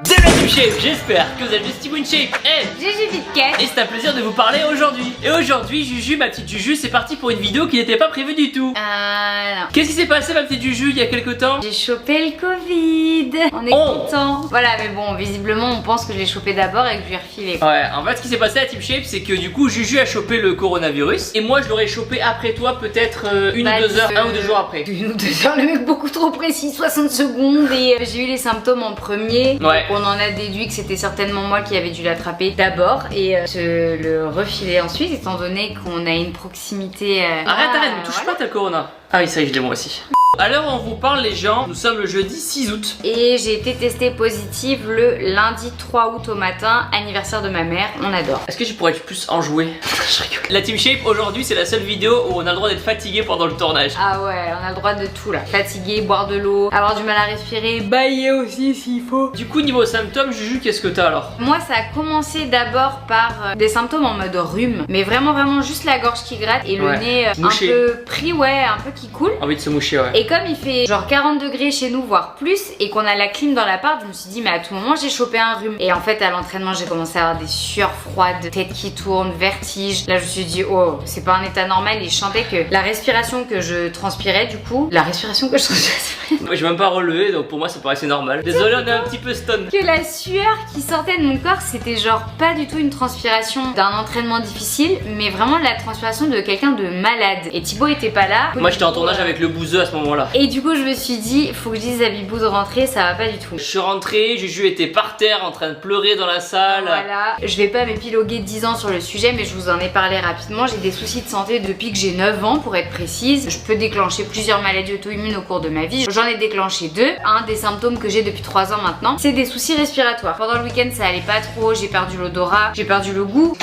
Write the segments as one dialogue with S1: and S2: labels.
S1: C'est la Team Shape, j'espère que vous êtes Team Shape et
S2: Juju Bitket.
S1: et c'est un plaisir de vous parler aujourd'hui. Et aujourd'hui, Juju, ma petite Juju, c'est parti pour une vidéo qui n'était pas prévue du tout.
S2: Non.
S1: Qu'est-ce qui s'est passé, ma petite Juju, il y a quelques temps?
S2: J'ai chopé le Covid. On est content. Voilà, mais bon, visiblement, on pense que je l'ai chopé d'abord et que je lui ai refilé.
S1: Ouais, en fait, ce qui s'est passé à Team Shape, c'est que du coup, Juju a chopé le coronavirus et moi, je l'aurais chopé après toi, peut-être une ou deux heures, un ou deux jours après.
S2: Une ou deux heures, le mec beaucoup trop précis, 60 secondes. Et j'ai eu les symptômes en premier.
S1: Ouais.
S2: Donc on en a déduit que c'était certainement moi qui avais dû l'attraper d'abord et te le refiler ensuite, étant donné qu'on a une proximité.
S1: Arrête, ne touche pas ta corona. Ah oui, ça y est, je l'ai moi aussi. À l'heure où on vous parle, les gens, nous sommes le jeudi 6 août.
S2: Et j'ai été testée positive le lundi 3 août au matin, anniversaire de ma mère, on adore.
S1: Est-ce que tu pourrais être plus enjoué? Je rigole. La Team Shape, aujourd'hui, c'est la seule vidéo où on a le droit d'être fatigué pendant le tournage.
S2: Ah ouais, on a le droit de tout là. Fatigué, boire de l'eau, avoir du mal à respirer, bailler aussi s'il faut.
S1: Du coup, niveau symptômes, Juju, qu'est-ce que t'as alors?
S2: Moi, ça a commencé d'abord par des symptômes en mode rhume, mais vraiment juste la gorge qui gratte et le nez un peu pris, ouais, un peu qui coule.
S1: Envie de se moucher, ouais.
S2: Et comme il fait genre 40 degrés chez nous, voire plus, et qu'on a la clim dans l'appart, je me suis dit, mais à tout moment, j'ai chopé un rhume. Et en fait, à l'entraînement, j'ai commencé à avoir des sueurs froides, tête qui tourne, vertige. Là, je me suis dit, oh, c'est pas un état normal. Et je sentais que la respiration que je transpirais, du coup, la respiration que je transpirais.
S1: Moi, j'ai même pas relevé, donc pour moi, ça paraissait normal. Désolé, on est un petit peu stun.
S2: Que la sueur qui sortait de mon corps, c'était genre pas du tout une transpiration d'un entraînement difficile, mais vraiment la transpiration de quelqu'un de malade. Et Thibaut était pas là.
S1: Moi, j'étais en tournage avec le bouseux à ce moment-là.
S2: Et du coup, je me suis dit, faut que je dise à Bibou de rentrer, ça va pas du tout.
S1: Je suis rentré, Juju était par terre en train de pleurer dans la salle.
S2: Voilà, je vais pas m'épiloguer 10 ans sur le sujet, mais je vous en ai parlé rapidement. J'ai des soucis de santé depuis que j'ai 9 ans, pour être précise. Je peux déclencher plusieurs maladies auto-immunes au cours de ma vie. J'en ai déclenché 2. Un des symptômes que j'ai depuis 3 ans maintenant, c'est des soucis respiratoires. Pendant le week-end, ça allait pas trop, j'ai perdu l'odorat, j'ai perdu le goût.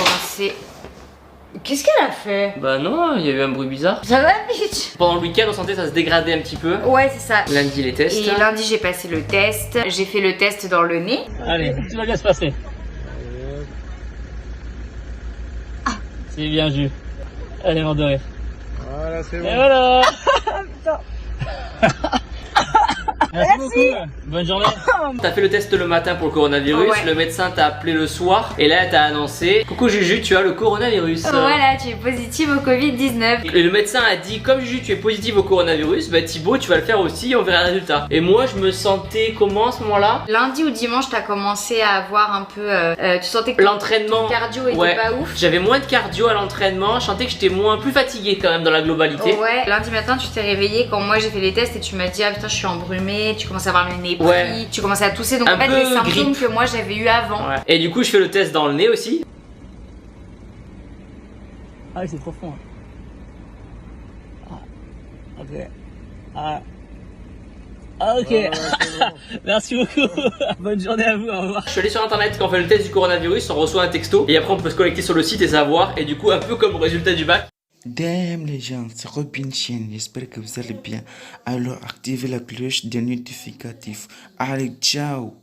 S2: Qu'est-ce qu'elle a fait?
S1: Bah non, il y a eu un bruit bizarre.
S2: Ça va, bitch?
S1: Pendant le week-end, on sentait ça se dégrader un petit peu.
S2: Ouais, c'est ça.
S1: Lundi, les tests.
S2: Et lundi, j'ai passé le test. J'ai fait le test dans le nez.
S1: Allez, tout va bien se passer. C'est bien, Juju. Allez, mort de rire.
S3: Voilà, c'est bon.
S1: Et voilà. Merci beaucoup. Bonne journée. T'as fait le test le matin pour le coronavirus,
S2: Ouais.
S1: le médecin t'a appelé le soir et là elle t'a annoncé: coucou Juju, tu as le coronavirus.
S2: Voilà, tu es positive au Covid-19.
S1: Et le médecin a dit: comme Juju tu es positive au coronavirus, bah Thibaut tu vas le faire aussi, on verra le résultat. Et moi je me sentais comment à ce moment-là?
S2: Lundi ou dimanche, t'as commencé à avoir un peu. Tu sentais que
S1: L'entraînement,
S2: ton cardio était
S1: ouais,
S2: pas ouf.
S1: j'avais moins de cardio à l'entraînement, je sentais que j'étais plus fatigué quand même dans la globalité.
S2: Ouais, lundi matin, tu t'es réveillé quand moi j'ai fait les tests et tu m'as dit, ah putain, je suis embrumée, tu commences à avoir le nez pris,
S1: Ouais.
S2: tu commences à tousser, donc
S1: Un
S2: en fait,
S1: peu
S2: les symptômes
S1: grippe.
S2: que moi j'avais eu avant.
S1: Ouais. Et du coup je fais le test dans le nez aussi. Ah oui, c'est profond. Ah, ok. Ah, ok. Merci beaucoup. Bonne journée à vous, au revoir. Je suis allé sur internet, quand on fait le test du coronavirus, on reçoit un texto et après on peut se connecter sur le site et savoir. Et du coup, un peu comme au résultat du bac.
S4: Damn les gens, c'est Robin Chien, j'espère que vous allez bien. Alors activez la cloche des notificatifs. Allez, ciao.